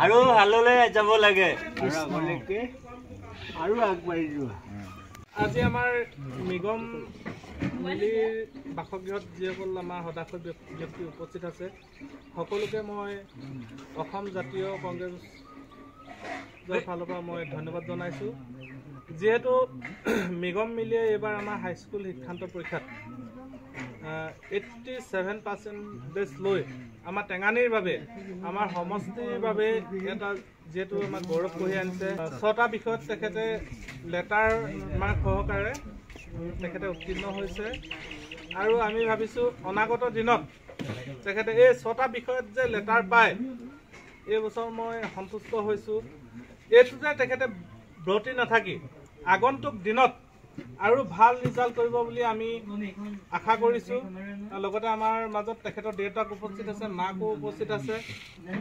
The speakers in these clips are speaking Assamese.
আৰু হাললৈ যাব লাগে আৰু আগবাঢ়ি যোৱা আজি আমাৰ নিগম মিলিৰ বাসগৃহত যিসকল আমাৰ সদাশয় ব্যক্তি উপস্থিত আছে সকলোকে মই অসম জাতীয় কংগ্ৰেছৰ ফালৰ পৰা মই ধন্যবাদ জনাইছোঁ যিহেতু নিগম মিলিয়ে এইবাৰ আমাৰ হাইস্কুল শিক্ষান্ত পৰীক্ষাত 87% লৈ আমাৰ টেঙানীৰ বাবে আমাৰ সমষ্টিৰ বাবে এটা যেহেতু আমাৰ গৌৰৱ কঢ়িয়াই আনিছে 6টা বিষয়ত তেখেতে লেটাৰ মাৰ্ক সহকাৰে তেখেতে উত্তীৰ্ণ হৈছে আৰু আমি ভাবিছোঁ অনাগত দিনত তেখেতে এই 6টা বিষয়ত যে লেটাৰ পায় এই বছৰ মই সন্তুষ্ট হৈছোঁ এইটো যে তেখেতে ব্ৰতি নাথাকি আগন্তুক দিনত আৰু ভাল ৰিজাল্ট কৰিব বুলি আমি আশা কৰিছোঁ লগতে আমাৰ মাজত তেখেতৰ দেউতাক উপস্থিত আছে মাকো উপস্থিত আছে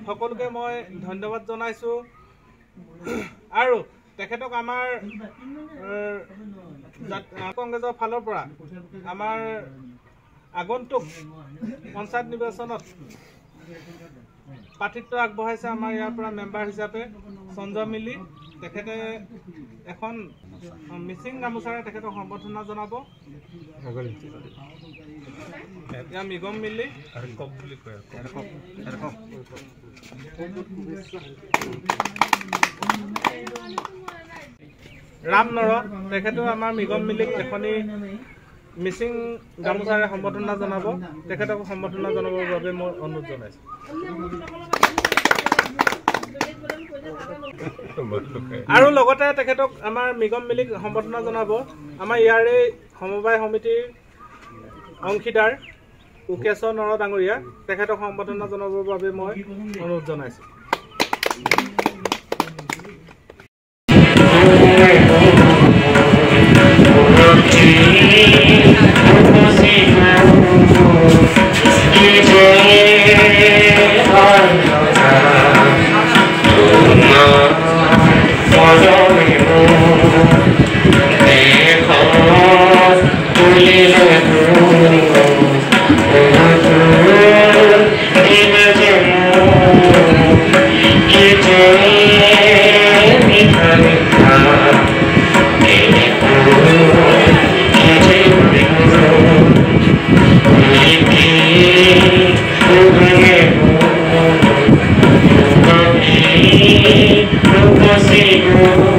সকলোকে মই ধন্যবাদ জনাইছোঁ আৰু তেখেতক আমাৰ কংগ্ৰেছৰ ফালৰ পৰা আমাৰ আগন্তুক পঞ্চায়ত নিৰ্বাচনত প্ৰাৰ্থিত্ব আগবঢ়াইছে আমাৰ ইয়াৰ পৰা মেম্বাৰ হিচাপে সঞ্জয় মিলি তেখেতে এখন মিচিং গামোচাৰে তেখেতক সম্বৰ্ধনা জনাব এতিয়া নিগম মিলি ৰাম নৰ তেখেতেও আমাৰ নিগম মিলিক এখনি মিচিং গামোচাৰে সম্বৰ্ধনা জনাব তেখেতক সম্বৰ্ধনা জনাবৰ বাবে মই অনুৰোধ জনাইছোঁ আৰু লগতে তেখেতক আমাৰ নিগম মিলিক সম্বৰ্ধনা জনাব আমাৰ ইয়াৰে সমবায় সমিতিৰ অংশীদাৰ উকেশ্বৰ নৰ ডাঙৰীয়া তেখেতক সম্বৰ্ধনা জনাবৰ বাবে মই অনুৰোধ জনাইছোঁ Go